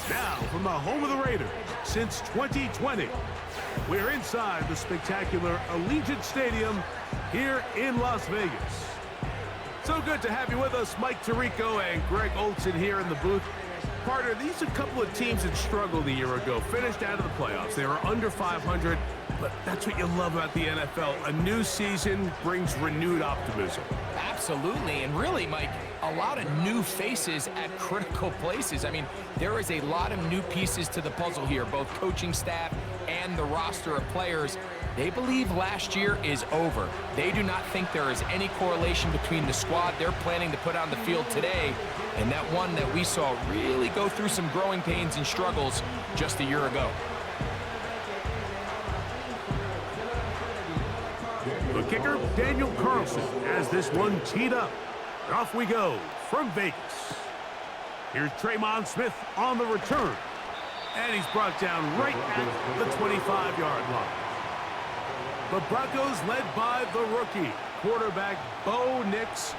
Now, from the home of the Raiders since 2020, we're inside the spectacular Allegiant Stadium here in Las Vegas. So good to have you with us, Mike Tirico and Greg Olson here in the booth. Partner, these are a couple of teams that struggled a year ago, finished out of the playoffs. They were under 500, but that's what you love about the NFL. A new season brings renewed optimism. Absolutely, and really, Mike, a lot of new faces at critical places. I mean, there is a lot of new pieces to the puzzle here, both coaching staff and the roster of players. They believe last year is over. They do not think there is any correlation between the squad they're planning to put on the field today and that one that we saw really go through some growing pains and struggles just a year ago. The kicker, Daniel Carlson, has this one teed up. And off we go from Vegas. Here's Traymon Smith on the return. And he's brought down right at the 25-yard line. The Broncos led by the rookie, quarterback Bo Nix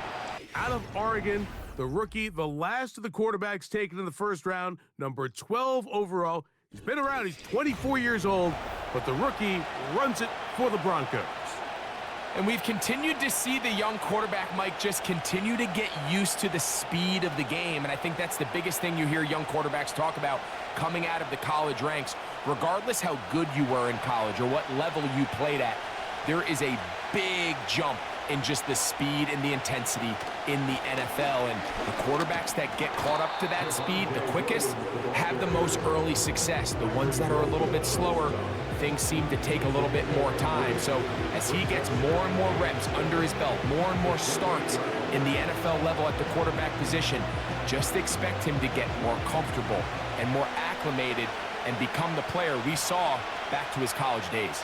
out of Oregon. The rookie, the last of the quarterbacks taken in the first round, number 12 overall. He's been around, he's 24 years old, but the rookie runs it for the Broncos. And we've continued to see the young quarterback, Mike, just continue to get used to the speed of the game. And I think that's the biggest thing you hear young quarterbacks talk about coming out of the college ranks. Regardless how good you were in college or what level you played at, there is a big jump in just the speed and the intensity in the NFL. And the quarterbacks that get caught up to that speed the quickest have the most early success. The ones that are a little bit slower, things seem to take a little bit more time. So as he gets more and more reps under his belt, more and more starts in the NFL level at the quarterback position, just expect him to get more comfortable and more acclimated and become the player we saw back to his college days.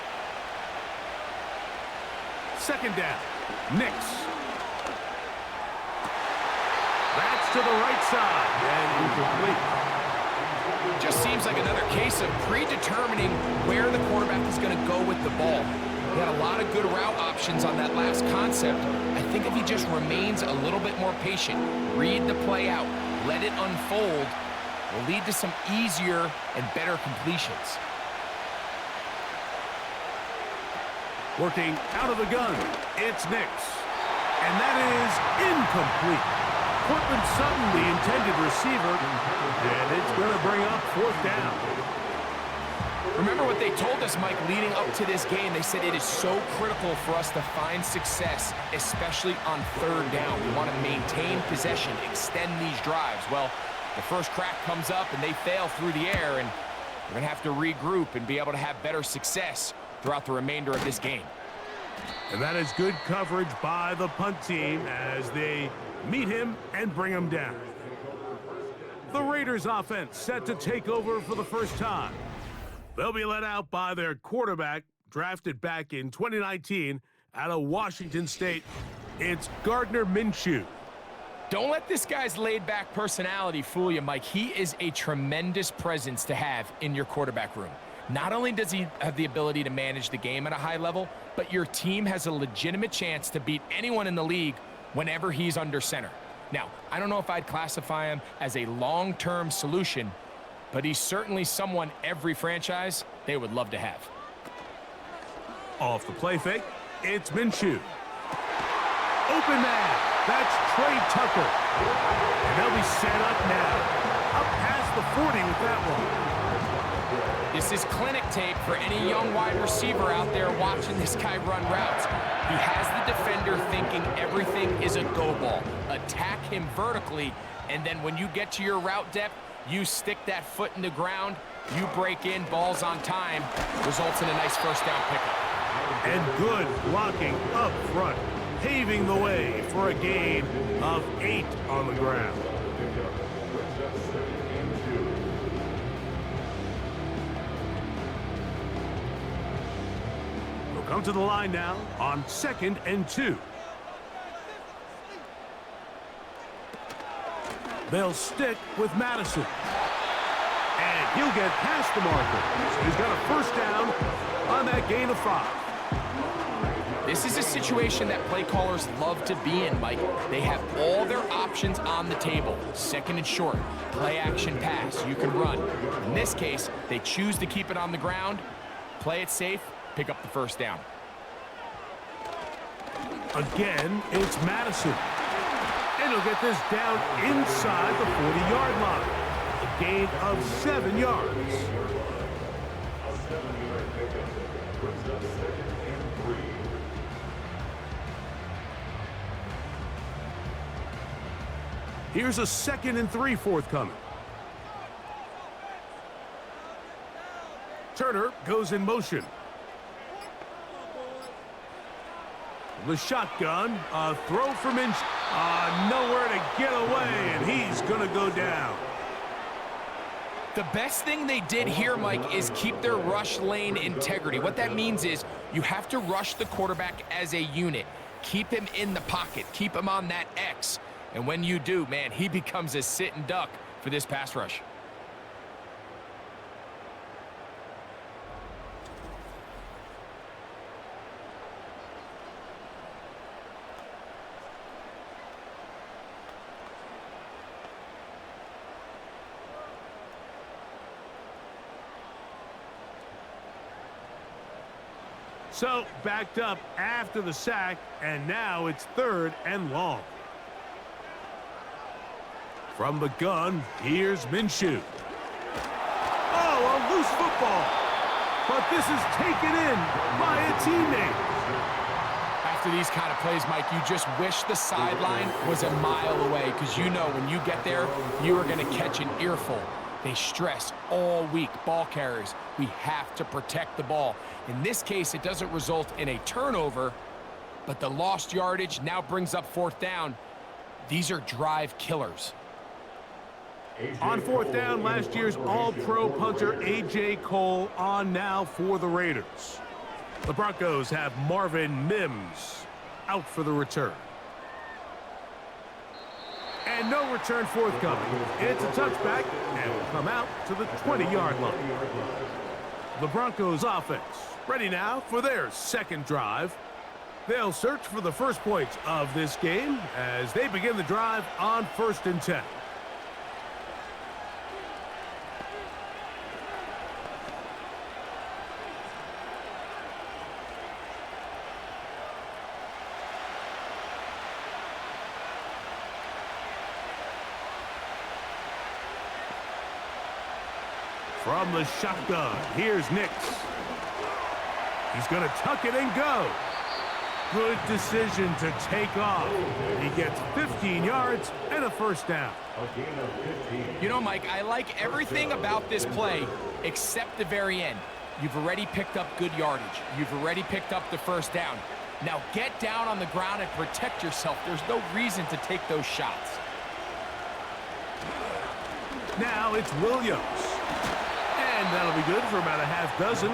Second down, Nix. That's to the right side and incomplete. Just seems like another case of predetermining where the quarterback is going to go with the ball. He had a lot of good route options on that last concept. I think if he just remains a little bit more patient, read the play out, let it unfold, will lead to some easier and better completions. Working out of the gun, it's Nix. And that is incomplete. Cortland Sutton, the intended receiver, and it's going to bring up fourth down. Remember what they told us, Mike, leading up to this game. They said it is so critical for us to find success, especially on third down. We want to maintain possession, extend these drives. Well, the first crack comes up and they fail through the air, and we're going to have to regroup and be able to have better success throughout the remainder of this game. And that is good coverage by the punt team as they meet him and bring him down. The Raiders offense set to take over for the first time. They'll be led out by their quarterback, drafted back in 2019 out of Washington State. It's Gardner Minshew. Don't let this guy's laid-back personality fool you, Mike. He is a tremendous presence to have in your quarterback room. Not only does he have the ability to manage the game at a high level, but your team has a legitimate chance to beat anyone in the league whenever he's under center. Now, I don't know if I'd classify him as a long-term solution, but he's certainly someone every franchise they would love to have. Off the play fake, it's Minshew. Open man, that's Trey Tucker. And they'll be set up now. Up past the 40 with that one. This is clinic tape for any young wide receiver out there watching this guy run routes. He has the defender thinking everything is a go ball. Attack him vertically, and then when you get to your route depth, you stick that foot in the ground, you break in, balls on time, results in a nice first down pickup. And good blocking up front, paving the way for a gain of 8 on the ground. We'll come to the line now on 2nd and 2. They'll stick with Madison. And he'll get past the marker. So he's got a first down on that gain of 5. This is a situation that play callers love to be in, Mike. They have all their options on the table. Second and short, play action pass, you can run. In this case, they choose to keep it on the ground, play it safe, pick up the first down. Again, it's Madison. And he'll get this down inside the 40-yard line. A gain of 7 yards. Here's a 2nd and 3 forthcoming. Turner goes in motion. The shotgun, a throw from Inch, nowhere to get away, and he's going to go down. The best thing they did here, Mike, is keep their rush lane integrity. What that means is you have to rush the quarterback as a unit. Keep him in the pocket. Keep him on that X. And when you do, man, he becomes a sit and duck for this pass rush. So, backed up after the sack, and now it's 3rd and long. From the gun, here's Minshew. Oh, a loose football. But this is taken in by a teammate. After these kind of plays, Mike, you just wish the sideline was a mile away, because you know when you get there, you are going to catch an earful. They stress all week, ball carriers. We have to protect the ball. In this case, it doesn't result in a turnover, but the lost yardage now brings up 4th down. These are drive killers. On 4th down, last year's All-Pro punter A.J. Cole on now for the Raiders. The Broncos have Marvin Mims out for the return. And no return forthcoming. It's a touchback, and will come out to the 20-yard line. The Broncos offense ready now for their 2nd drive. They'll search for the first points of this game as they begin the drive on 1st and 10. From the shotgun, here's Nix. He's going to tuck it and go. Good decision to take off. He gets 15 yards and a first down. You know, Mike, I like everything about this play except the very end. You've already picked up good yardage. You've already picked up the first down. Now get down on the ground and protect yourself. There's no reason to take those shots. Now it's Williams. And that'll be good for about a half dozen.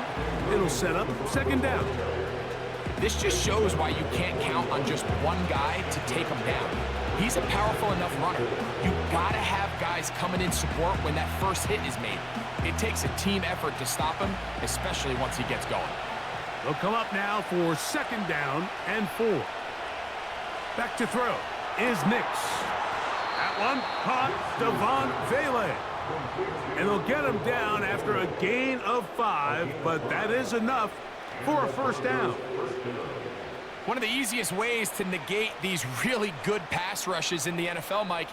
It'll set up 2nd down. This just shows why you can't count on just one guy to take him down. He's a powerful enough runner. You gotta have guys coming in support when that first hit is made. It takes a team effort to stop him, especially once he gets going. They'll come up now for 2nd down and 4. Back to throw is Nix. That one caught Devon Vele. And they'll get him down after a gain of 5, but that is enough for a first down. One of the easiest ways to negate these really good pass rushes in the NFL, Mike,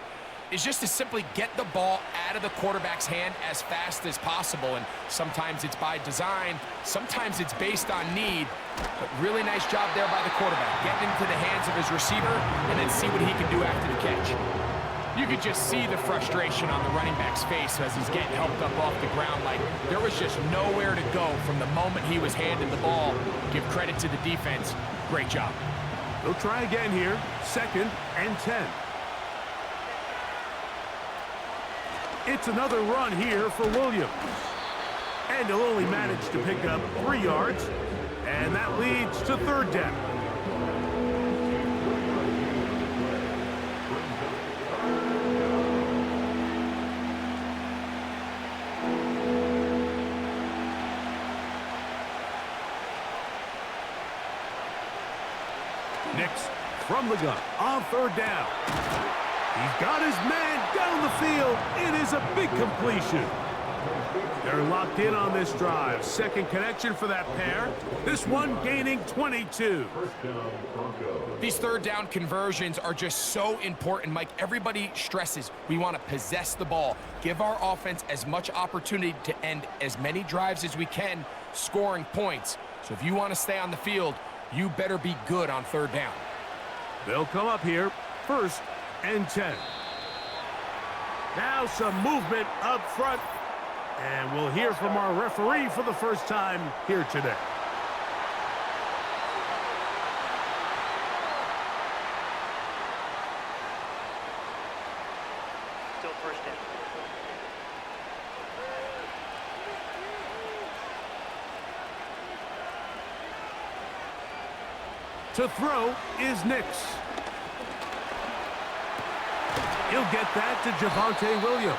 is just to simply get the ball out of the quarterback's hand as fast as possible. And sometimes it's by design, sometimes it's based on need. But really nice job there by the quarterback, getting into the hands of his receiver and then see what he can do after the catch. You could just see the frustration on the running back's face as he's getting helped up off the ground. Like there was just nowhere to go from the moment he was handed the ball. Give credit to the defense. Great job. They'll try again here. 2nd and 10. It's another run here for Williams. And he'll only manage to pick up 3 yards. And that leads to 3rd down. from the gun on third down. He's got his man down the field. It is a big completion. They're locked in on this drive. Second connection for that pair. This one gaining 22. These third down conversions are just so important, Mike. Everybody stresses we want to possess the ball, give our offense as much opportunity to end as many drives as we can, scoring points. So if you want to stay on the field, you better be good on third down. They'll come up here, 1st and 10. Now some movement up front. And we'll hear from our referee for the first time here today. Still first down. To throw is Nix. He'll get that to Javonte Williams.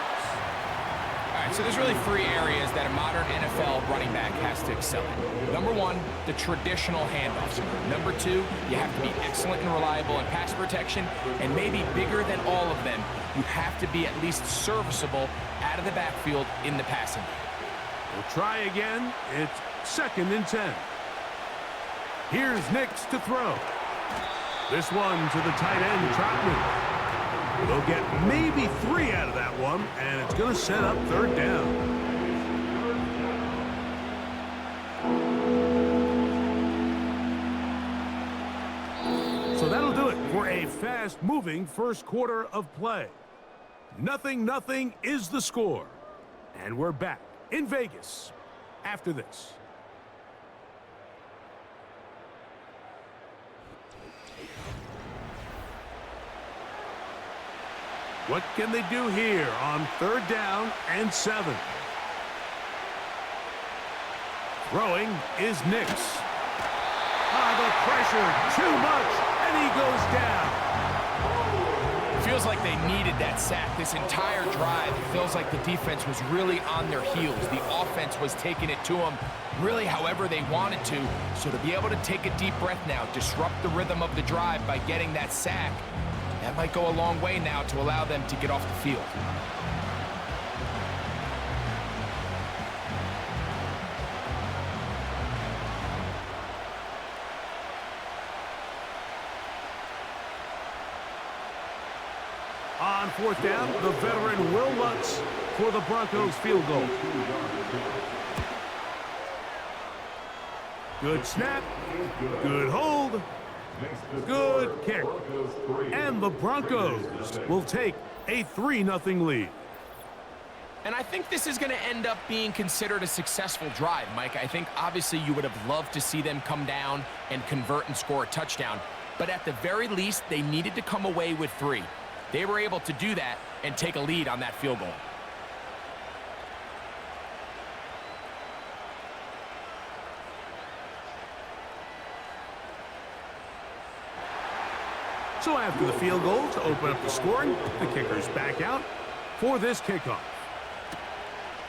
All right, so there's really 3 areas that a modern NFL running back has to excel in. Number 1, the traditional handoffs. Number 2, you have to be excellent and reliable in pass protection. And maybe bigger than all of them, you have to be at least serviceable out of the backfield in the passing game. We'll try again. It's 2nd and 10. Here's Nix to throw. This one to the tight end, Trotman. They'll get maybe 3 out of that one, and it's going to set up third down. So that'll do it for a fast-moving first quarter of play. 0-0 is the score. And we're back in Vegas after this. What can they do here on 3rd down and 7? Throwing is Nix. The pressure, too much, and he goes down. Feels like they needed that sack. This entire drive, it feels like the defense was really on their heels. The offense was taking it to them really however they wanted to. So to be able to take a deep breath now, disrupt the rhythm of the drive by getting that sack, that might go a long way now to allow them to get off the field. On 4th down, the veteran Will Lutz for the Broncos field goal. Good snap, good hold, good kick. And the Broncos will take a 3-0 lead. And I think this is going to end up being considered a successful drive, Mike. I think obviously you would have loved to see them come down and convert and score a touchdown. But at the very least, they needed to come away with 3. They were able to do that and take a lead on that field goal. So after the field goal to open up the scoring, the kicker's back out for this kickoff.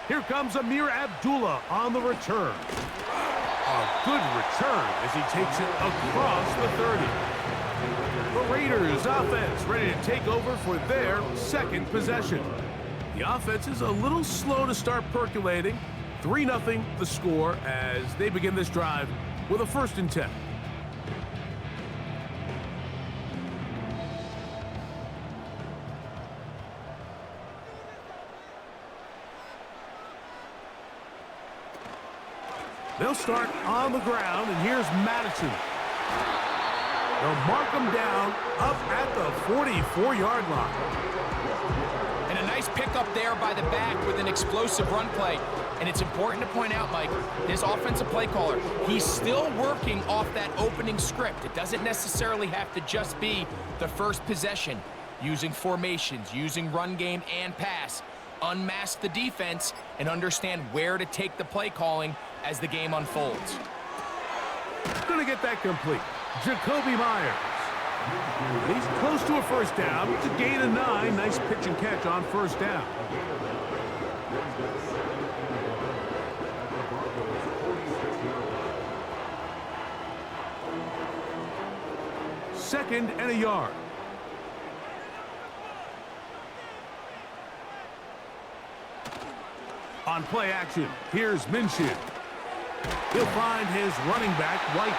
Here comes Amir Abdullah on the return. A good return as he takes it across the 30. The Raiders offense ready to take over for their 2nd possession. The offense is a little slow to start percolating. 3-0 the score as they begin this drive with a 1st and 10. They'll start on the ground, and here's Madison. They'll mark him down up at the 44-yard line. And a nice pickup there by the back with an explosive run play. And it's important to point out, Mike, this offensive play caller, he's still working off that opening script. It doesn't necessarily have to just be the first possession. Using formations, using run game and pass. Unmask the defense and understand where to take the play calling as the game unfolds. Gonna get that complete. Jacoby Myers. He's close to a 1st down. It's a gain of 9. Nice pitch and catch on 1st down. 2nd and a yard. On play action, here's Minshew. He'll find his running back, White.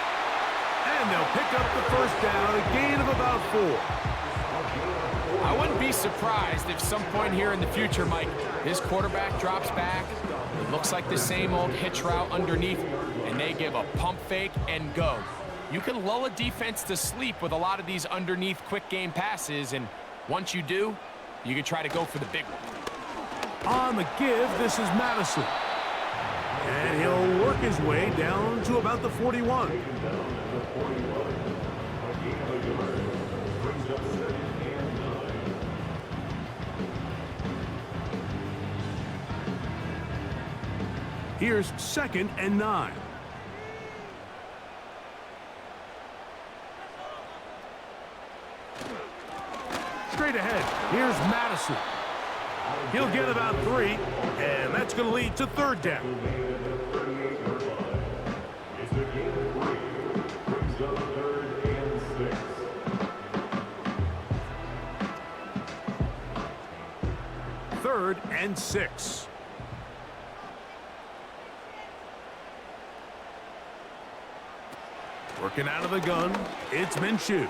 And they'll pick up the first down, a gain of about 4. I wouldn't be surprised if some point here in the future, Mike, this quarterback drops back. It looks like the same old hitch route underneath, and they give a pump fake and go. You can lull a defense to sleep with a lot of these underneath quick game passes, and once you do, you can try to go for the big one. On the give, this is Madison. And he'll work his way down to about the 41. Here's 2nd and 9. Straight ahead, here's Madison. He'll get about 3, and that's going to lead to 3rd down. Third and 6. Working out of the gun, it's Minshew.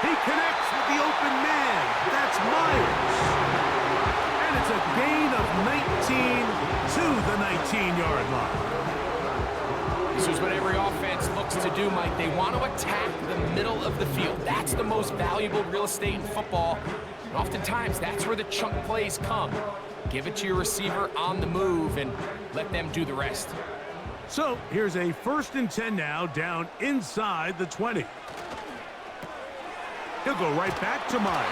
He connects with the open man. That's Myers. And it's a gain of 19 to the 19-yard line. This is what every offense looks to do, Mike. They want to attack the middle of the field. That's the most valuable real estate in football. And oftentimes, that's where the chunk plays come. Give it to your receiver on the move and let them do the rest. So here's a 1st and 10 now, down inside the 20. He'll go right back to Myers.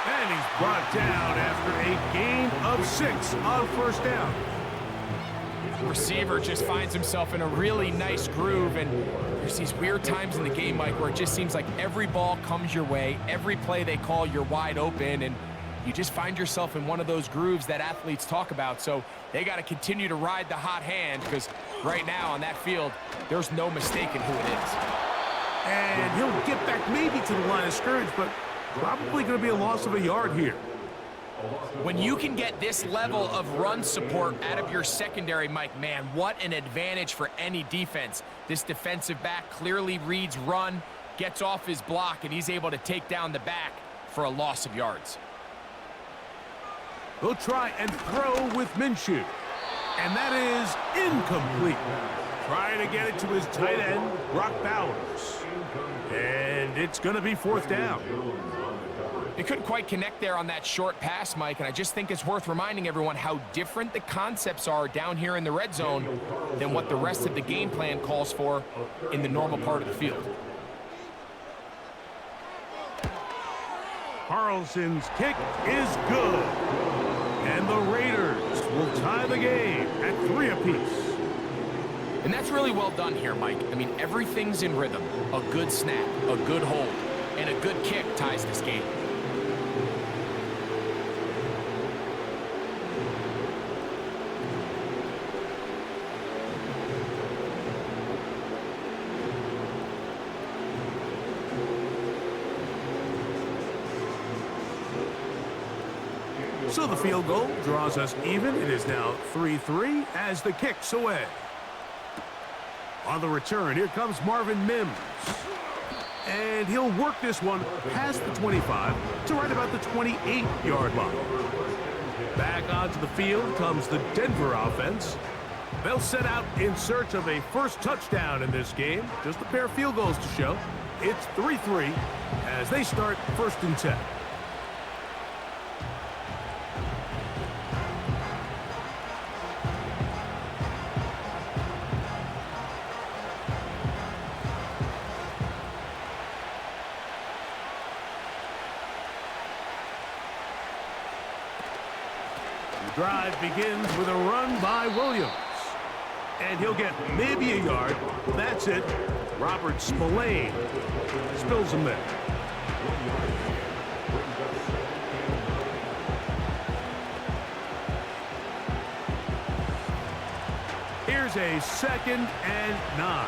And he's brought down after a gain of 6 on 1st down. The receiver just finds himself in a really nice groove, and there's these weird times in the game, Mike, where it just seems like every ball comes your way, every play they call, you're wide open, and you just find yourself in one of those grooves that athletes talk about. So they got to continue to ride the hot hand, because right now on that field, there's no mistaking who it is. And he'll get back maybe to the line of scrimmage, but probably going to be a loss of a yard here. When you can get this level of run support out of your secondary, Mike, man, what an advantage for any defense. This defensive back clearly reads run, gets off his block, and he's able to take down the back for a loss of yards. He'll try and throw with Minshew. And that is incomplete. Trying to get it to his tight end, Brock Bowers. And it's going to be 4th down. They couldn't quite connect there on that short pass, Mike, and I just think it's worth reminding everyone how different the concepts are down here in the red zone than what the rest of the game plan calls for in the normal part of the field. Carlson's kick is good. And the Raiders will tie the game at 3 apiece. And that's really well done here, Mike. I mean, everything's in rhythm. A good snap, a good hold, and a good kick ties this game. So the field goal draws us even. It is now 3-3 as the kick's away. On the return, here comes Marvin Mims. And he'll work this one past the 25 to right about the 28-yard line. Back onto the field comes the Denver offense. They'll set out in search of a first touchdown in this game. Just a pair of field goals to show. It's 3-3 as they start 1st and 10. The drive begins with a run by Williams. And he'll get maybe a yard. That's it. Robert Spillane spills him there. Here's a 2nd and 9.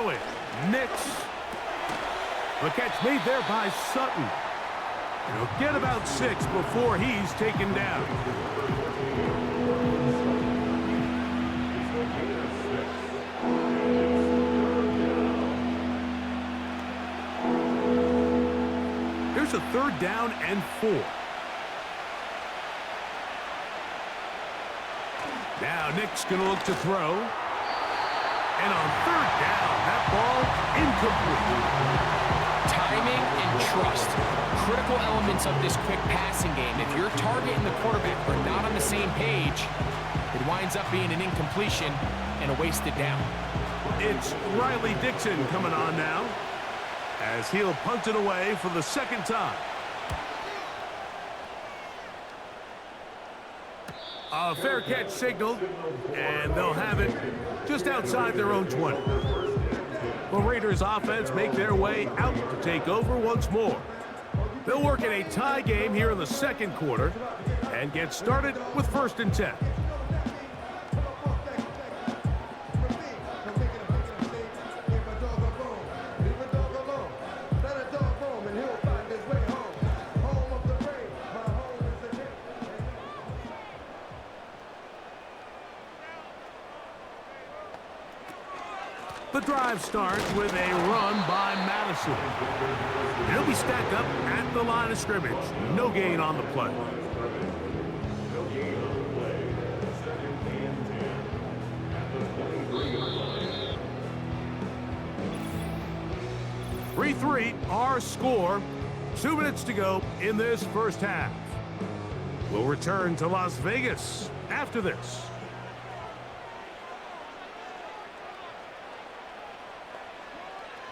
throw it. Nix. The catch made there by Sutton. He'll get about 6 before he's taken down. Here's a 3rd down and 4. Now Nick's going to look to throw. And on 3rd down, that ball incomplete. Timing and trust, critical elements of this quick passing game. If your target and the quarterback are not on the same page, it winds up being an incompletion and a wasted down. It's Riley Dixon coming on now, as he'll punt it away for the 2nd time. A fair catch signaled, and they'll have it just outside their own 20. The Raiders offense make their way out to take over once more. They'll work in a tie game here in the 2nd quarter and get started with 1st and 10. The drive starts with a run by Madison. He'll be stacked up at the line of scrimmage. No gain on the play. Three, our score. 2 minutes to go in this 1st half. We'll return to Las Vegas after this.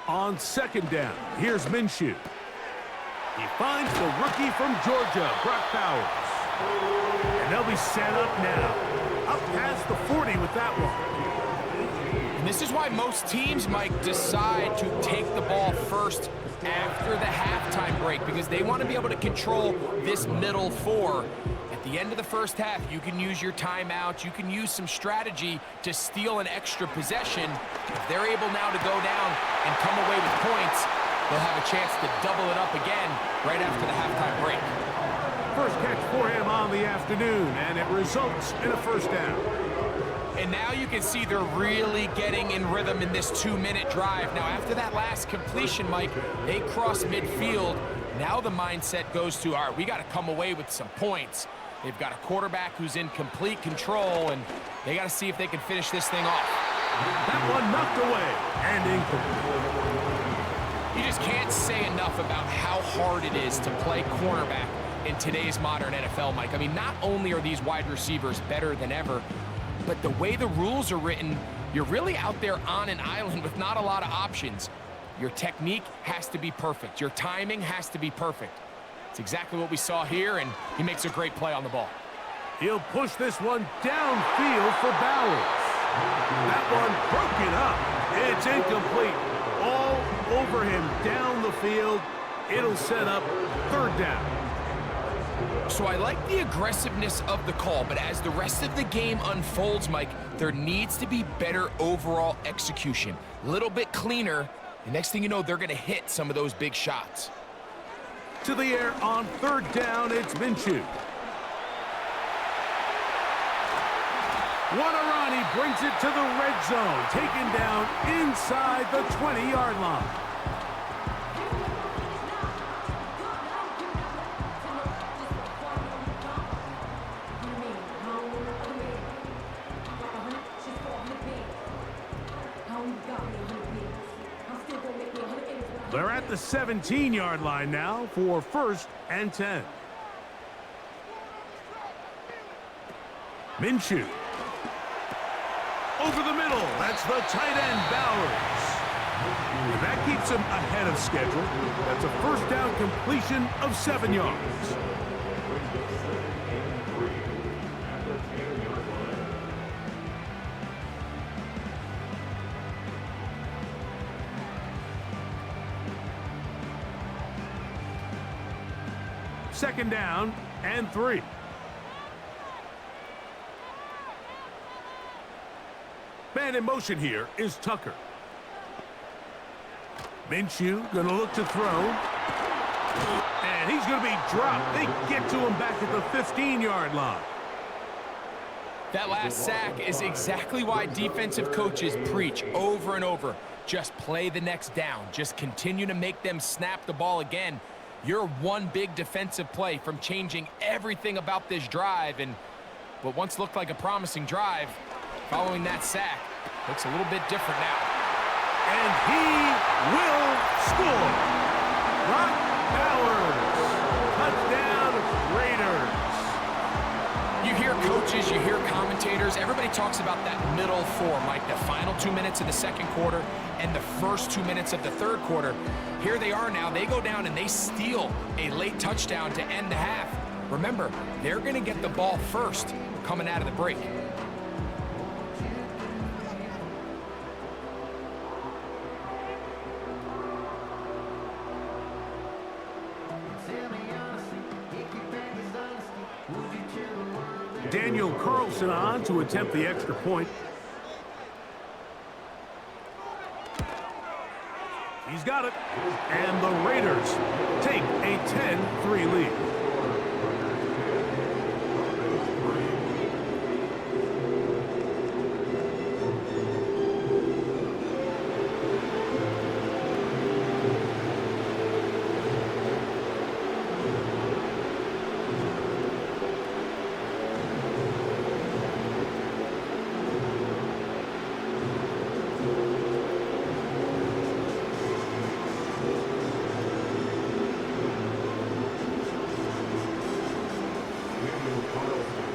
On 2nd down, here's Minshew. He finds the rookie from Georgia, Brock Bowers. And they'll be set up now. Up past the 40 with that one. And this is why most teams, Mike, decide to take the ball first after the halftime break, because they want to be able to control this middle 4. At the end of the 1st half, you can use your timeout. You can use some strategy to steal an extra possession. If they're able now to go down and come away with points, they'll have a chance to double it up again right after the halftime break. First catch for him on the afternoon, and it results in a 1st down. And now you can see they're really getting in rhythm in this 2-minute drive. Now, after that last completion, Mike, they cross midfield. Now the mindset goes to, all right, we got to come away with some points. They've got a quarterback who's in complete control, and they got to see if they can finish this thing off. That one knocked away and incomplete. You just can't say enough about how hard it is to play cornerback in today's modern NFL, Mike. I mean, not only are these wide receivers better than ever, but the way the rules are written, you're really out there on an island with not a lot of options. Your technique has to be perfect. Your timing has to be perfect. It's exactly what we saw here, and he makes a great play on the ball. He'll push this one downfield for Bowers. That one broken up. It's incomplete. All over him down the field. It'll set up 3rd down. So I like the aggressiveness of the call, but as the rest of the game unfolds, Mike, there needs to be better overall execution. A little bit cleaner. The next thing you know, they're going to hit some of those big shots. To the air on 3rd down, it's Minshew. Wanarani brings it to the red zone, taken down inside the 20-yard line. They're at the 17-yard line now for 1st and 10. Minshew. Over the middle. That's the tight end, Bowers. And that keeps him ahead of schedule. That's a 1st down completion of 7 yards. Second down and 3. Man in motion here is Tucker. Minshew going to look to throw. And he's going to be dropped. They get to him back at the 15-yard line. That last sack is exactly why defensive coaches preach over and over. Just play the next down. Just continue to make them snap the ball again. You're one big defensive play from changing everything about this drive. And what once looked like a promising drive, following that sack, looks a little bit different now. And he will score. Brock Bowers. Touchdown, Raiders. You hear coaches, you hear commentators, everybody talks about that middle four, Mike, the final 2 minutes of the second quarter and the first 2 minutes of the third quarter. Here they are now. They go down and they steal a late touchdown to end the half. Remember, they're going to get the ball first coming out of the break. Daniel Carlson on to attempt the extra point. He's got it. And the Raiders take a 10-3 lead.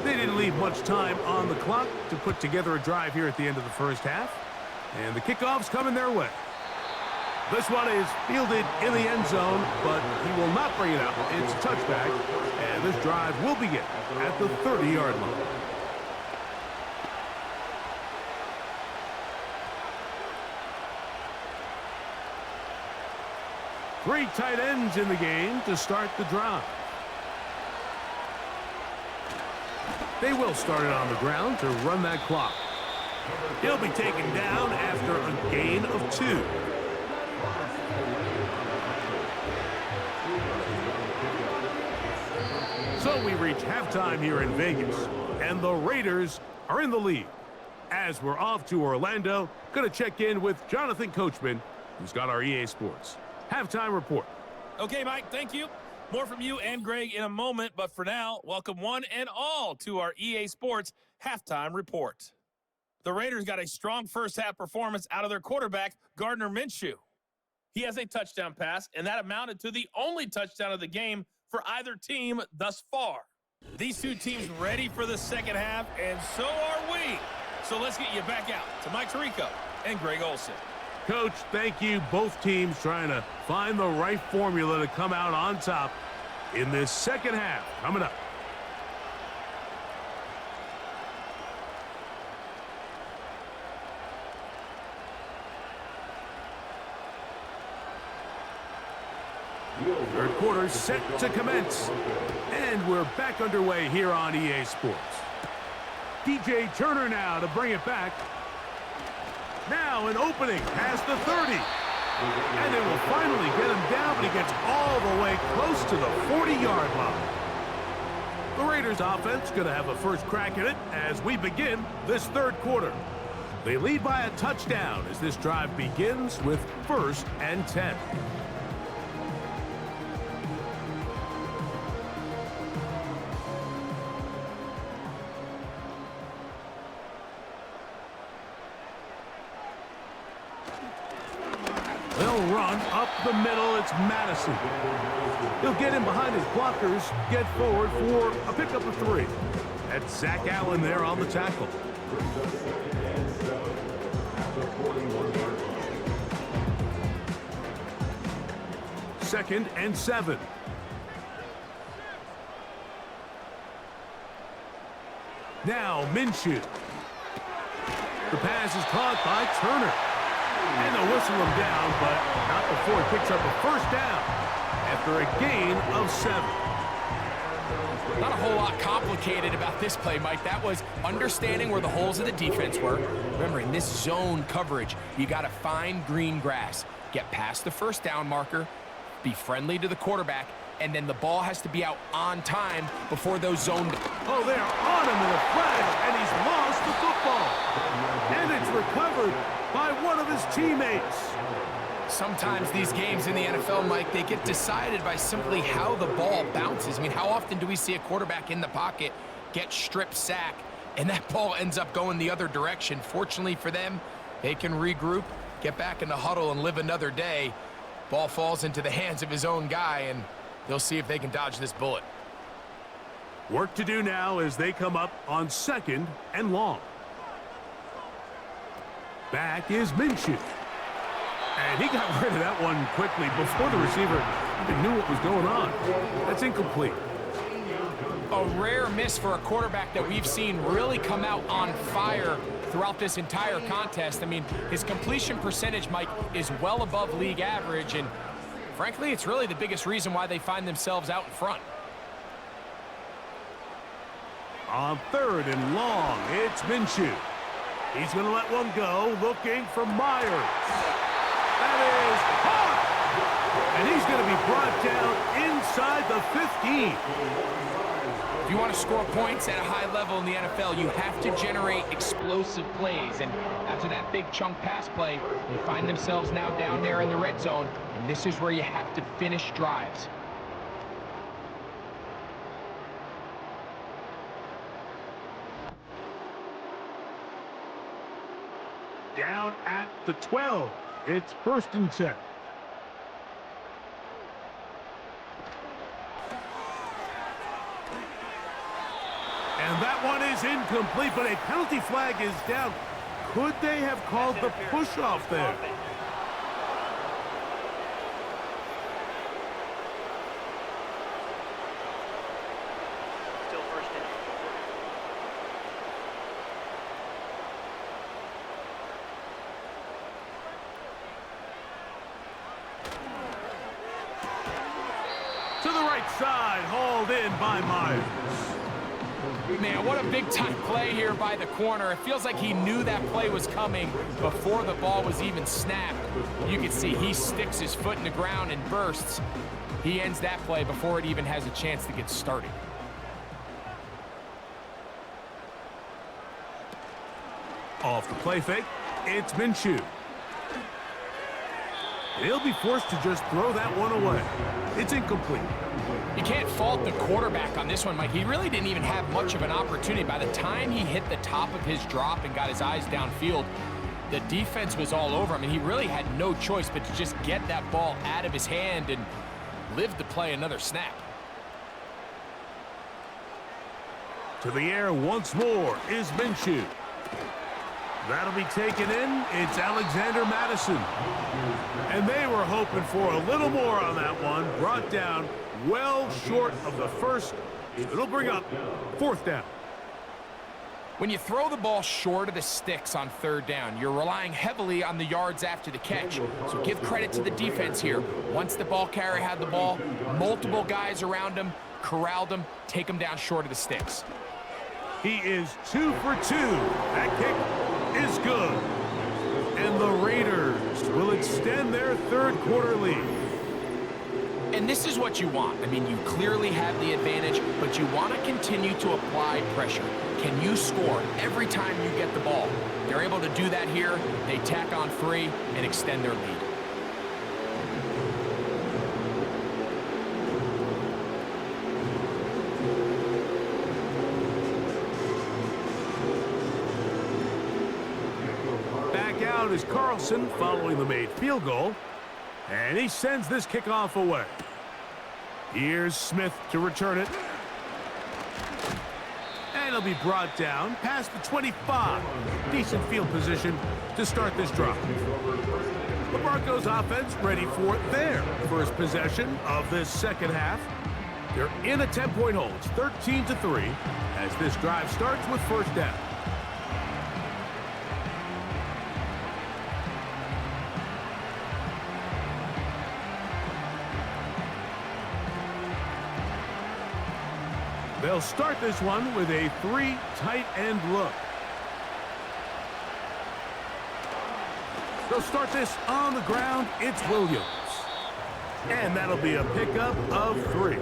They didn't leave much time on the clock to put together a drive here at the end of the first half. And the kickoff's coming their way. This one is fielded in the end zone, but he will not bring it out. It's a touchback, and this drive will begin at the 30-yard line. Three tight ends in the game to start the drive. They will start it on the ground to run that clock. He'll be taken down after a gain of 2. So we reach halftime here in Vegas, and the Raiders are in the lead. As we're off to Orlando, going to check in with Jonathan Coachman, who's got our EA Sports halftime report. Okay, Mike, thank you. More from you and Greg in a moment, but for now, welcome one and all to our EA Sports halftime report. The Raiders got a strong first-half performance out of their quarterback, Gardner Minshew. He has a touchdown pass, and that amounted to the only touchdown of the game for either team thus far. These two teams ready for the second half, and so are we. So let's get you back out to Mike Tirico and Greg Olsen. Coach, thank you. Both teams trying to find the right formula to come out on top in this second half coming up. Third quarter set to commence. And we're back underway here on EA Sports. DJ Turner now to bring it back. Now an opening past the 30. And they will finally get him down, but he gets all the way close to the 40-yard line. The Raiders offense going to have a first crack at it as we begin this third quarter. They lead by a touchdown as this drive begins with 1st and 10. They'll run up the middle. It's Madison. He'll get in behind his blockers, get forward for a pickup of 3. That's Zach Allen there on the tackle. Second and 7. Now Minshew. The pass is caught by Turner. And they'll whistle him down, but not before he picks up a first down after a gain of 7. Not a whole lot complicated about this play, Mike. That was understanding where the holes of the defense were. Remember, in this zone coverage, you got to find green grass, get past the first down marker, be friendly to the quarterback, and then the ball has to be out on time before those zone. Oh, they're on him in a flash, and he's lost the football. And it's recovered by one of his teammates. Sometimes these games in the NFL, Mike, they get decided by simply how the ball bounces. I mean, how often do we see a quarterback in the pocket get strip sack, and that ball ends up going the other direction? Fortunately for them, they can regroup, get back in the huddle, and live another day. Ball falls into the hands of his own guy, and they'll see if they can dodge this bullet. Work to do now as they come up on 2nd and long. Back is Minshew. And he got rid of that one quickly before the receiver even knew what was going on. That's incomplete. A rare miss for a quarterback that we've seen really come out on fire throughout this entire contest. I mean, his completion percentage, Mike, is well above league average, and frankly, it's really the biggest reason why they find themselves out in front. On 3rd and long, it's Minshew. He's going to let one go, looking for Myers. That is caught! And he's going to be brought down inside the 15. If you want to score points at a high level in the NFL, you have to generate explosive plays. And after that big chunk pass play, they find themselves now down there in the red zone. And this is where you have to finish drives. Down at the 12. It's 1st and 10. And that one is incomplete, but a penalty flag is down. Could they have called the push-off there? Still 1st down. To the right side, hauled in by Myers. Man, what a big-time play here by the corner. It feels like he knew that play was coming before the ball was even snapped. You can see he sticks his foot in the ground and bursts. He ends that play before it even has a chance to get started. Off the play fake, it's Minshew. He'll be forced to just throw that one away. It's incomplete. You can't fault the quarterback on this one, Mike. He really didn't even have much of an opportunity. By the time he hit the top of his drop and got his eyes downfield, the defense was all over him, and he really had no choice but to just get that ball out of his hand and live to play another snap. To the air once more is Minshew. That'll be taken in. It's Alexander Madison. And they were hoping for a little more on that one. Brought down well short of the first. It'll bring up 4th down. When you throw the ball short of the sticks on 3rd down, you're relying heavily on the yards after the catch. So give credit to the defense here. Once the ball carrier had the ball, multiple guys around him, corralled him, take him down short of the sticks. He is 2 for 2. That kick is good. And the Raiders will extend their 3rd quarter lead. And this is what you want. I mean, you clearly have the advantage, but you want to continue to apply pressure. Can you score every time you get the ball? They're able to do that here. They tack on 3 and extend their lead. Back out is Carlson following the made field goal. And he sends this kickoff away. Here's Smith to return it. And he'll be brought down past the 25. Decent field position to start this drive. The Broncos offense ready for their first possession of this 2nd half. They're in a 10-point hole. It's 13-3 as this drive starts with 1st down. They'll start this one with a 3 tight end look. They'll start this on the ground. It's Williams. And that'll be a pickup of 3.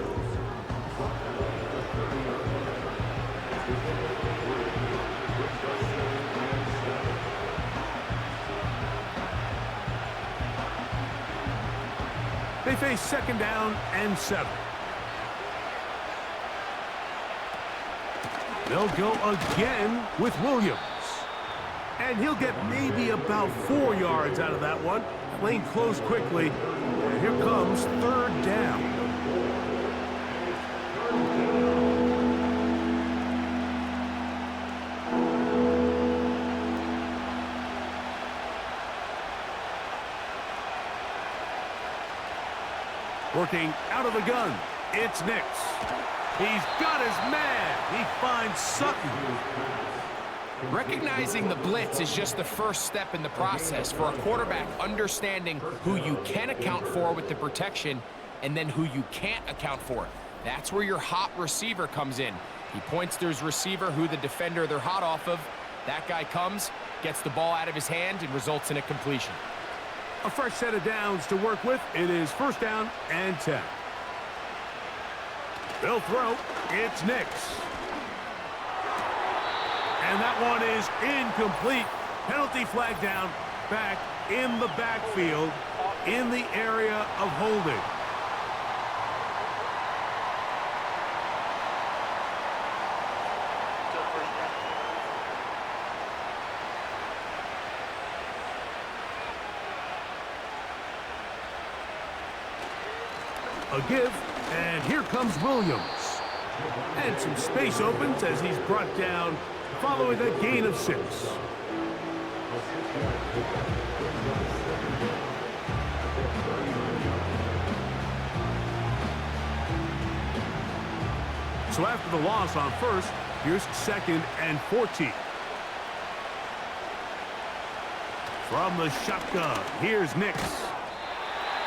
They face 2nd down and 7. They'll go again with Williams. And he'll get maybe about 4 yards out of that one. Lane closed quickly. And here comes 3rd down. Working out of the gun, it's Nix. He's got his man. He finds Sutton. Recognizing the blitz is just the first step in the process for a quarterback, understanding who you can account for with the protection and then who you can't account for. That's where your hot receiver comes in. He points to his receiver, who the defender they're hot off of. That guy comes, gets the ball out of his hand, and results in a completion. A fresh set of downs to work with. It is 1st down and 10. They'll throw. It's Nix. And that one is incomplete. Penalty flag down, back in the backfield, in the area of holding. A give, and here comes Williams. And some space opens as he's brought down following a gain of 6. So after the loss on 1st, here's 2nd and 14. From the shotgun, here's Nix.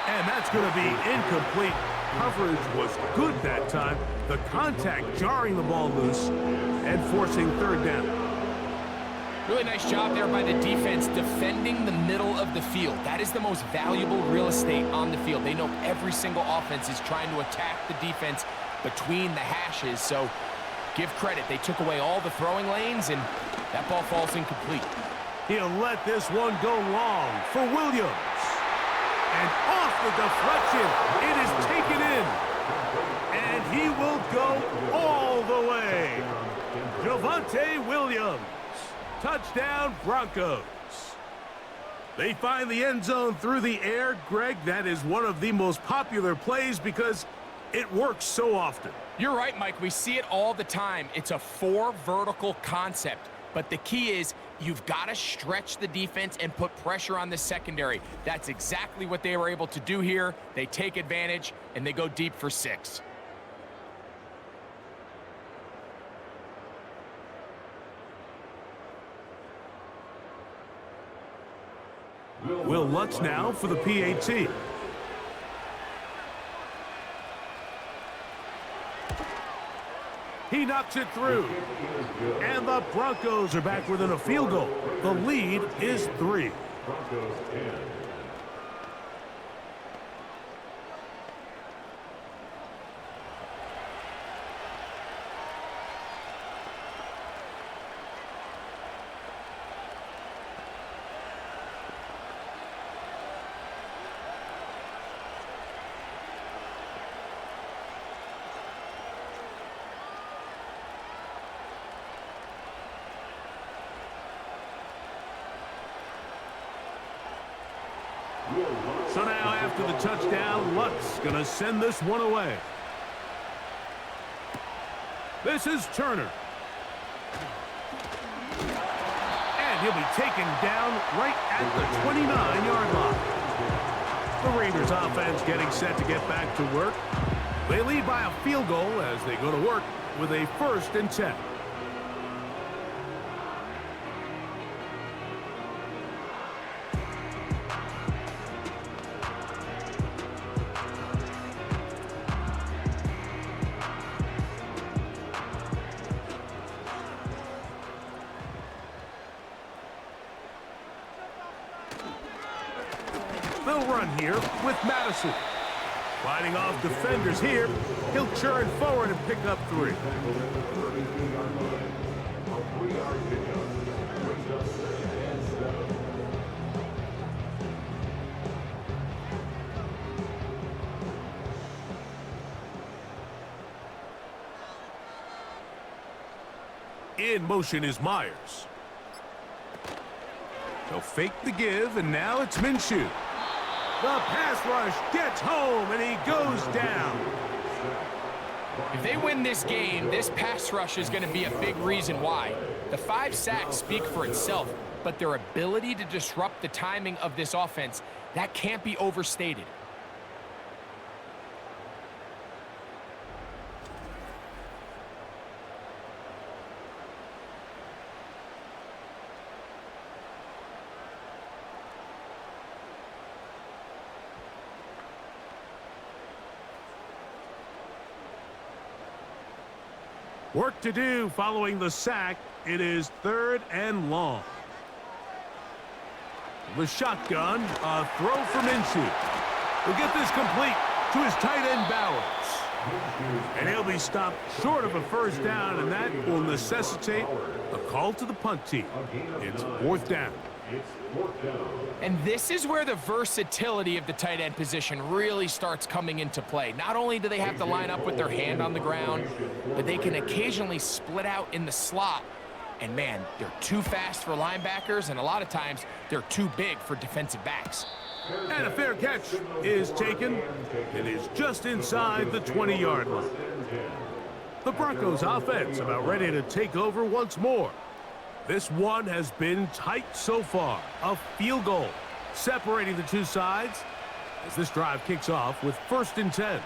And that's going to be incomplete. Coverage was good that time. The contact jarring the ball loose and forcing 3rd down. Really nice job there by the defense defending the middle of the field. That is the most valuable real estate on the field. They know every single offense is trying to attack the defense between the hashes. So give credit. They took away all the throwing lanes, and that ball falls incomplete. He'll let this one go long for Williams. And off the deflection, it is taken in. And he will go all the way. Javonte Williams. Touchdown, Broncos. They find the end zone through the air. Greg, that is one of the most popular plays because it works so often. You're right, Mike. We see it all the time. It's a 4 vertical concept. But the key is you've got to stretch the defense and put pressure on the secondary. That's exactly what they were able to do here. They take advantage, and they go deep for 6. Will Lutz now for the PAT. He knocks it through. And the Broncos are back within a field goal. The lead is 3. So now after the touchdown, Lutz going to send this one away. This is Turner. And he'll be taken down right at the 29-yard line. The Raiders offense getting set to get back to work. They lead by a field goal as they go to work with a 1st and 10. run here with Madison. Fighting off defenders here, he'll churn forward and pick up 3. In motion is Myers. They'll fake the give, and now it's Minshew. The pass rush gets home, and he goes down. If they win this game, this pass rush is going to be a big reason why. The 5 sacks speak for itself, but their ability to disrupt the timing of this offense, that can't be overstated. Work to do following the sack. It is 3rd and long. The shotgun, a throw from Minshew. He'll get this complete to his tight end Bowers. And he'll be stopped short of a first down, and that will necessitate a call to the punt team. It's 4th down. And this is where the versatility of the tight end position really starts coming into play. Not only do they have to line up with their hand on the ground, but they can occasionally split out in the slot. And man, they're too fast for linebackers, and a lot of times they're too big for defensive backs. And a fair catch is taken. It is just inside the 20-yard line. The Broncos offense about ready to take over once more. This one has been tight so far. A field goal separating the two sides as this drive kicks off with 1st and 10.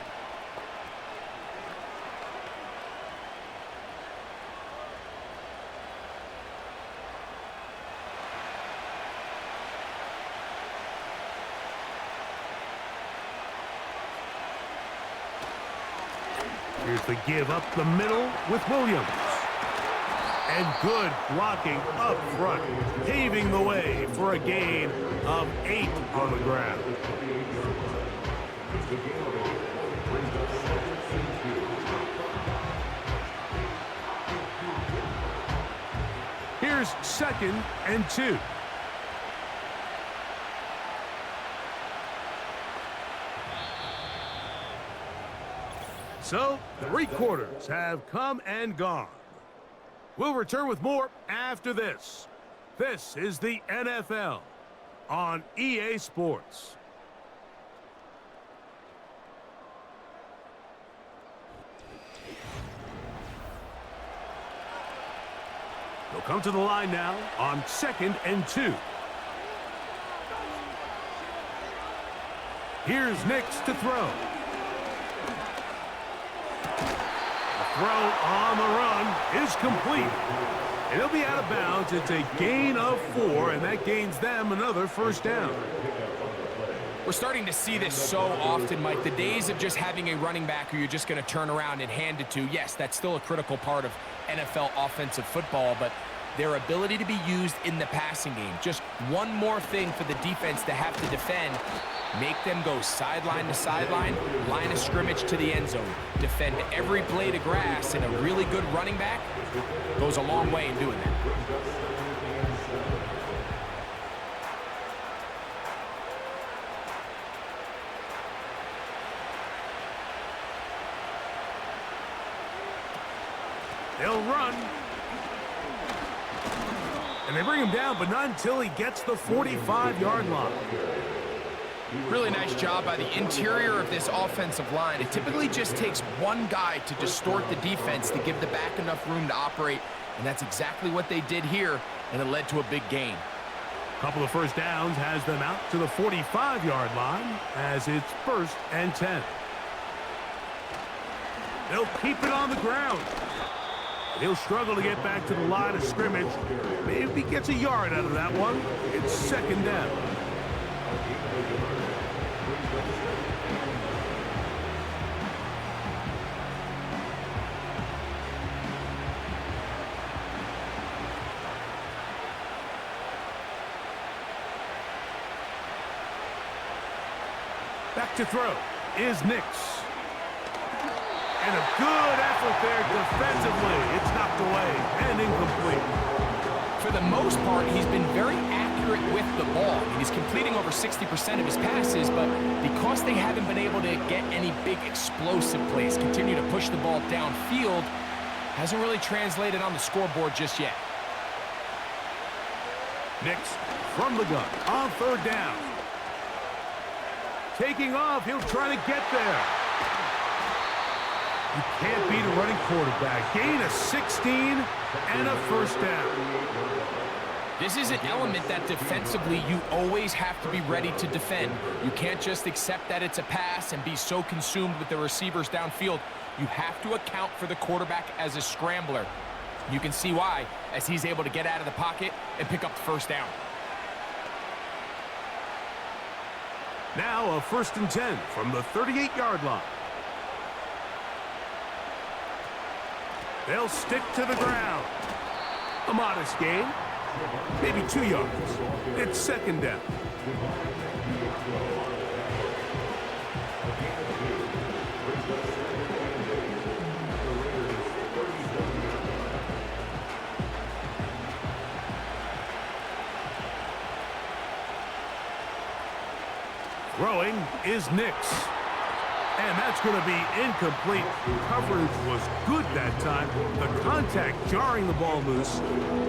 Here's the give up the middle with Williams. And good blocking up front, paving the way for a gain of 8 on the ground. Here's 2nd and 2. So, 3 quarters have come and gone. We'll return with more after this. This is the NFL on EA Sports. They'll come to the line now on 2nd and 2. Here's Nix to throw. Throw on the run is complete. And he'll be out of bounds. It's a gain of 4, and that gains them another first down. We're starting to see this so often, Mike. The days of just having a running back who you're just going to turn around and hand it to, yes, that's still a critical part of NFL offensive football, but their ability to be used in the passing game, just one more thing for the defense to have to defend. Make them go sideline to sideline, line of scrimmage to the end zone. Defend every blade of grass, and a really good running back goes a long way in doing that. They'll run. And they bring him down, but not until he gets the 45-yard line. Really nice job by the interior of this offensive line. It typically just takes one guy to distort the defense to give the back enough room to operate, and that's exactly what they did here, and it led to a big gain. A couple of first downs has them out to the 45-yard line as it's 1st and 10. They'll keep it on the ground. He'll struggle to get back to the line of scrimmage. Maybe gets a yard out of that one. It's 2nd down. Back to throw is Nix. And a good effort there defensively. It's knocked away and incomplete. For the most part, he's been very accurate with the ball. He's completing over 60% of his passes, but because they haven't been able to get any big explosive plays, continue to push the ball downfield, hasn't really translated on the scoreboard just yet. Nix from the gun on third down. Taking off, he'll try to get there. You can't beat a running quarterback. Gain of 16 and a first down. This is an element that defensively you always have to be ready to defend. You can't just accept that it's a pass and be so consumed with the receivers downfield. You have to account for the quarterback as a scrambler. You can see why, as he's able to get out of the pocket and pick up the first down. Now a 1st and 10 from the 38-yard line. They'll stick to the ground. A modest gain. Maybe 2 yards. It's 2nd down. Throwing is Nix. And that's going to be incomplete. Coverage was good that time. The contact jarring the ball loose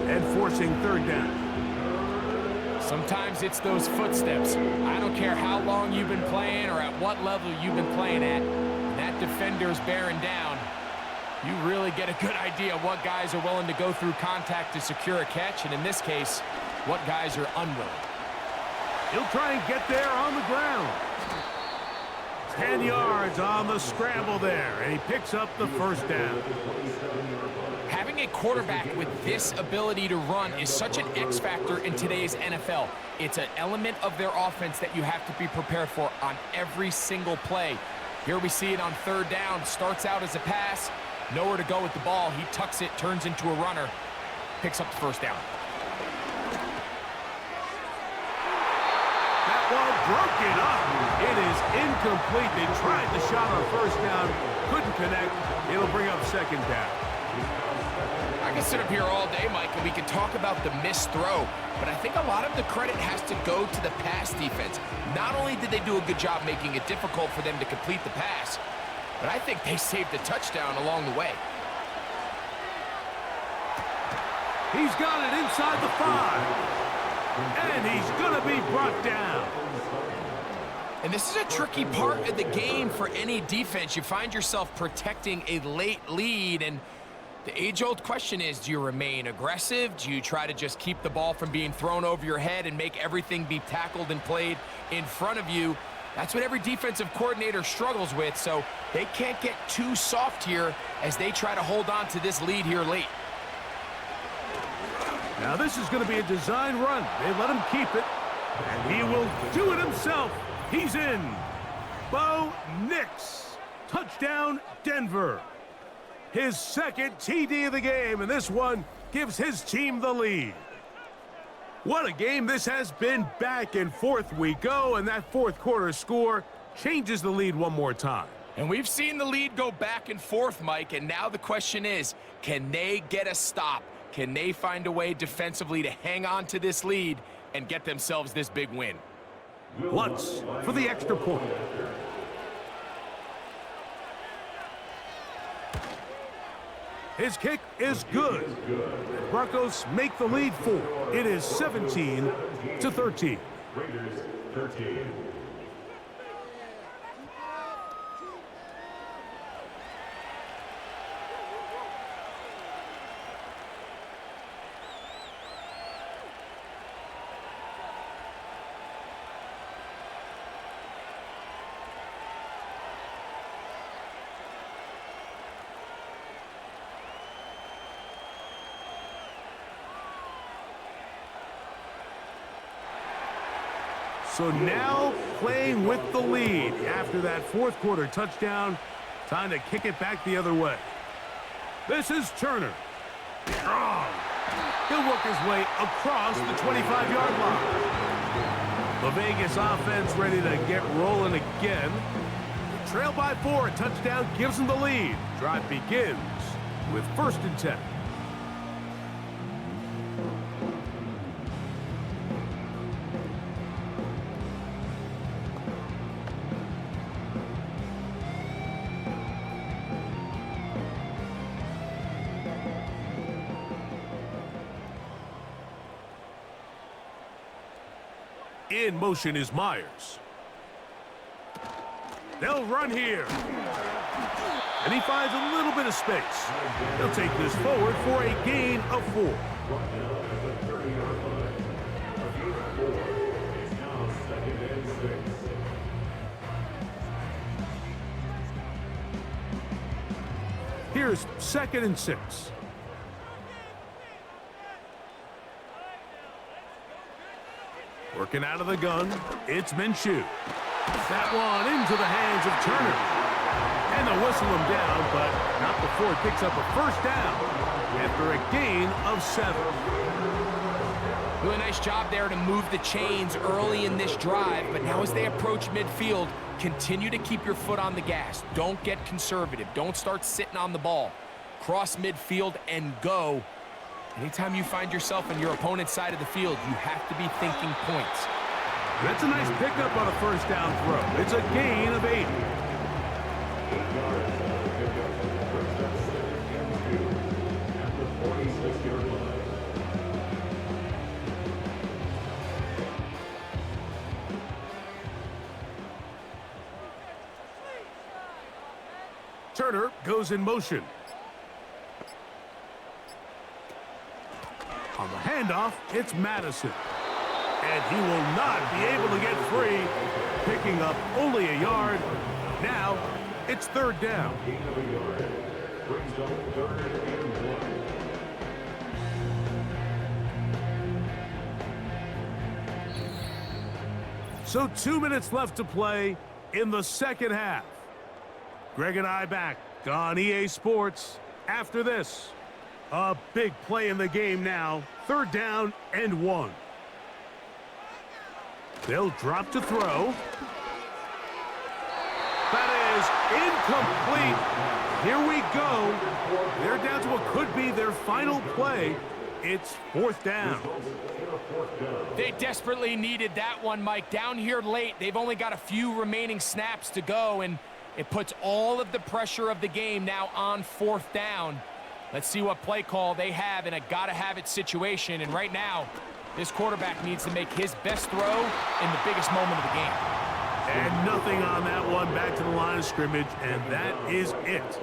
and forcing 3rd down. Sometimes it's those footsteps. I don't care how long you've been playing or at what level you've been playing at. That defender's bearing down. You really get a good idea of what guys are willing to go through contact to secure a catch, and in this case, what guys are unwilling. He'll try and get there on the ground. 10 yards on the scramble there, and he picks up the first down. Having a quarterback with this ability to run is such an X factor in today's NFL. It's an element of their offense that you have to be prepared for on every single play. Here we see it on 3rd down. Starts out as a pass, nowhere to go with the ball. He tucks it, turns into a runner, picks up the first down. Broken up. It is incomplete. They tried the shot on 1st down. Couldn't connect. It'll bring up 2nd down. I can sit up here all day, Mike, and we can talk about the missed throw, but I think a lot of the credit has to go to the pass defense. Not only did they do a good job making it difficult for them to complete the pass, but I think they saved a touchdown along the way. He's got it inside the 5. And he's going to be brought down. And this is a tricky part of the game for any defense. You find yourself protecting a late lead, and the age-old question is, do you remain aggressive? Do you try to just keep the ball from being thrown over your head and make everything be tackled and played in front of you? That's what every defensive coordinator struggles with, so they can't get too soft here as they try to hold on to this lead here late. Now this is going to be a design run. They let him keep it, and he will do it himself. He's in. Bo Nix. Touchdown, Denver. His 2nd TD of the game, and this one gives his team the lead. What a game this has been. Back and forth we go, and that 4th quarter score changes the lead one more time. And we've seen the lead go back and forth, Mike, and now the question is, can they get a stop? Can they find a way defensively to hang on to this lead and get themselves this big win? Lutz for the extra point. His kick is good. Broncos make the lead 4. It is 17-13. Raiders 13. So now playing with the lead after that 4th quarter touchdown. Time to kick it back the other way. This is Turner. Strong. He'll work his way across the 25-yard line. The Vegas offense ready to get rolling again. Trail by 4, a touchdown gives them the lead. Drive begins with 1st and 10. In motion is Myers. They'll run here. And he finds a little bit of space. He'll take this forward for a gain of 4. Here's 2nd and 6. Working out of the gun, it's Minshew. That one into the hands of Turner. And they'll whistle him down, but not before he picks up a 1st down after a gain of 7. Doing a nice job there to move the chains early in this drive, but now as they approach midfield, continue to keep your foot on the gas. Don't get conservative. Don't start sitting on the ball. Cross midfield and go. Anytime you find yourself on your opponent's side of the field, you have to be thinking points. That's a nice pickup on a 1st down throw. It's a gain of 8. Turner goes in motion. On the handoff, it's Madison. And he will not be able to get free, picking up only a yard. Now, it's 3rd down. So 2 minutes left to play in the 2nd half. Greg and I back on EA Sports after this. A big play in the game now. 3rd down and 1. They'll drop to throw. That is incomplete. Here we go. They're down to what could be their final play. It's 4th down. They desperately needed that one, Mike. Down here late, they've only got a few remaining snaps to go, and it puts all of the pressure of the game now on 4th down. Let's see what play call they have in a gotta-have-it situation. And right now, this quarterback needs to make his best throw in the biggest moment of the game. And nothing on that one, back to the line of scrimmage, and that is it.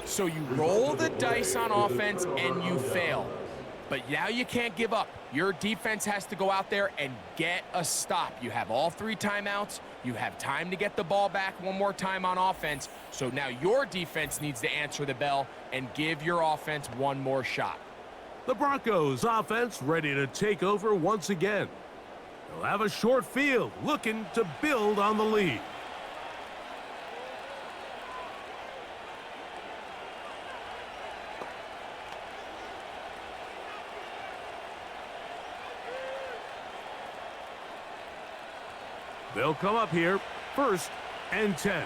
So you roll the dice on offense and you fail. But now you can't give up. Your defense has to go out there and get a stop. You have all 3 timeouts. You have time to get the ball back one more time on offense. So now your defense needs to answer the bell and give your offense one more shot. The Broncos offense ready to take over once again. They'll have a short field, looking to build on the lead. They'll come up here, 1st and 10.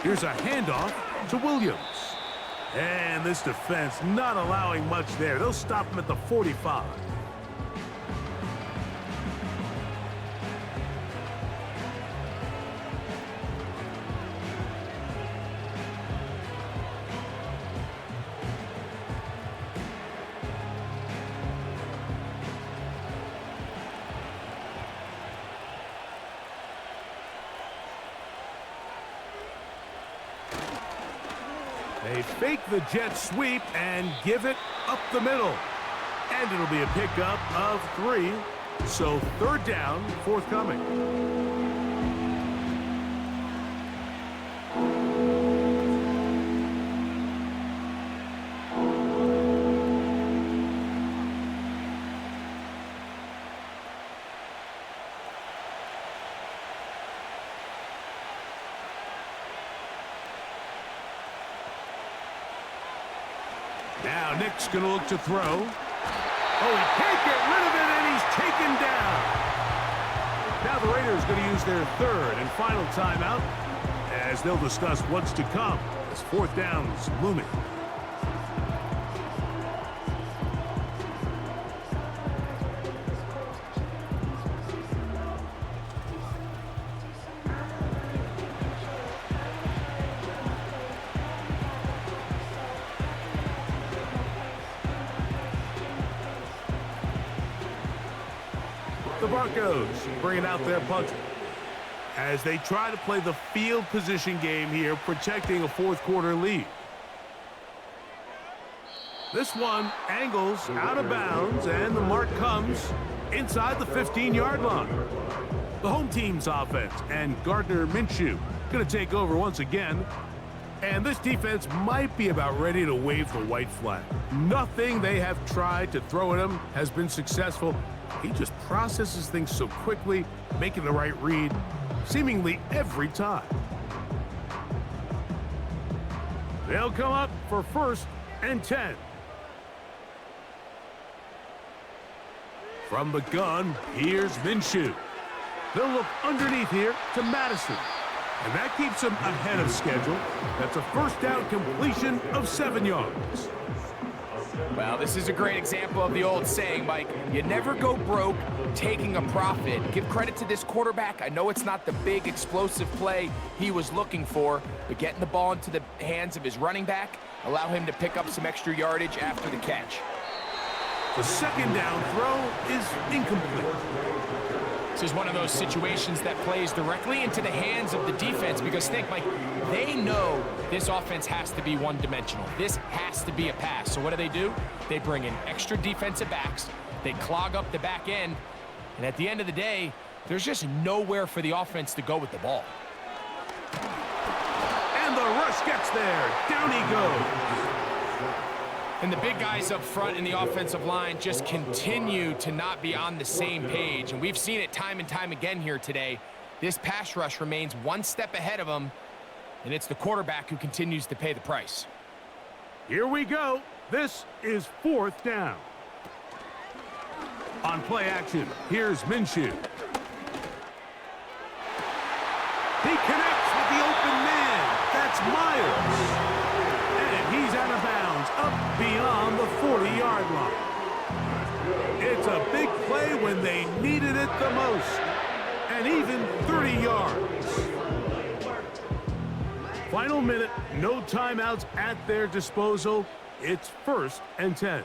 Here's a handoff to Williams. And this defense not allowing much there. They'll stop him at the 45. They fake the jet sweep and give it up the middle. And it'll be a pickup of 3. So 3rd down forthcoming. Now Now Nick's going to look to throw. Oh, he can't get rid of it, and he's taken down. Now the Raiders going to use their third and final timeout as they'll discuss what's to come as fourth down is looming. The Broncos bringing out their punter as they try to play the field position game here, protecting a fourth quarter lead. This one angles out of bounds, and the mark comes inside the 15-yard line. The home team's offense and Gardner Minshew going to take over once again. And this defense might be about ready to wave the white flag. Nothing they have tried to throw at him has been successful. He just processes things so quickly, making the right read seemingly every time. They'll come up for 1st and 10. From the gun, here's Minshew. They'll look underneath here to Madison. And that keeps him ahead of schedule. That's a first down completion of 7 yards. Well, this is a great example of the old saying, Mike. You never go broke taking a profit. Give credit to this quarterback. I know it's not the big explosive play he was looking for, but getting the ball into the hands of his running back, allow him to pick up some extra yardage after the catch. The second down throw is incomplete. This is one of those situations that plays directly into the hands of the defense because think, Mike, they know this offense has to be one-dimensional. This has to be a pass. So what do? They bring in extra defensive backs. They clog up the back end. And at the end of the day, there's just nowhere for the offense to go with the ball. And the rush gets there. Down he goes. And the big guys up front in the offensive line just continue to not be on the same page. And we've seen it time and time again here today. This pass rush remains one step ahead of them, and it's the quarterback who continues to pay the price. Here we go. This is 4th down. On play action, here's Minshew. He connects with the open man. That's Myers. And he's out of bounds, up beyond the 40-yard line. It's a big play when they needed it the most. And even 30 yards. Final minute, no timeouts at their disposal. It's 1st and 10.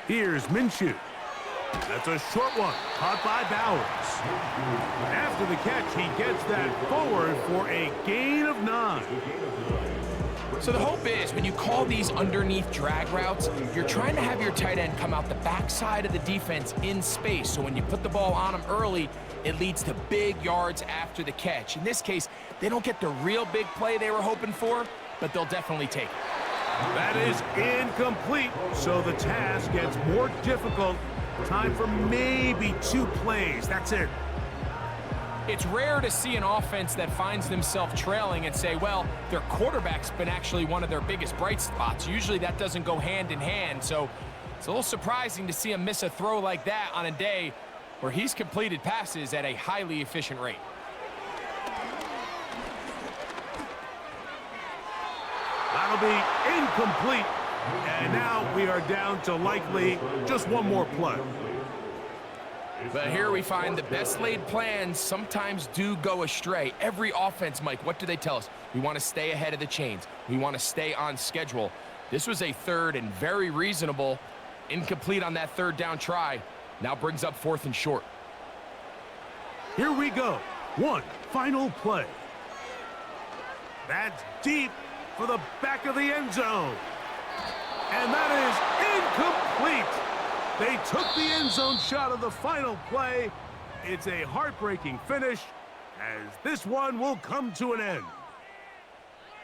Here's Minshew. That's a short one, caught by Bowers. After the catch, he gets that forward for a gain of 9. So the hope is when you call these underneath drag routes, you're trying to have your tight end come out the backside of the defense in space. So when you put the ball on him early, it leads to big yards after the catch. In this case, they don't get the real big play they were hoping for, but they'll definitely take it. That is incomplete, so the task gets more difficult. Time for maybe 2 plays. That's it. It's rare to see an offense that finds themselves trailing and say, well, their quarterback's been actually one of their biggest bright spots. Usually that doesn't go hand in hand, so it's a little surprising to see him miss a throw like that on a day where he's completed passes at a highly efficient rate. That'll be incomplete. And now we are down to likely just one more play. But here we find the best laid plans sometimes do go astray. Every offense, Mike, what do they tell us? We want to stay ahead of the chains. We want to stay on schedule. This was a third and very reasonable. Incomplete on that third down try. Now brings up 4th and short. Here we go. One final play. That's deep for the back of the end zone. And that is incomplete. They took the end zone shot of the final play. It's a heartbreaking finish as this one will come to an end.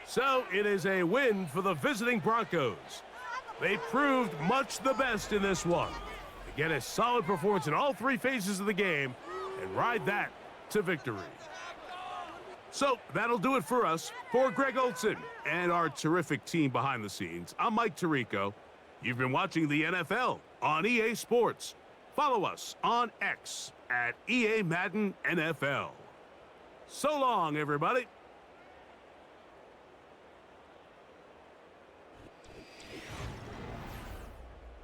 So it is a win for the visiting Broncos. They proved much the best in this one. They get a solid performance in all 3 phases of the game and ride that to victory. So that'll do it for us. For Greg Olson and our terrific team behind the scenes, I'm Mike Tirico. You've been watching the NFL on EA Sports. Follow us on X at EA Madden NFL. So long, everybody.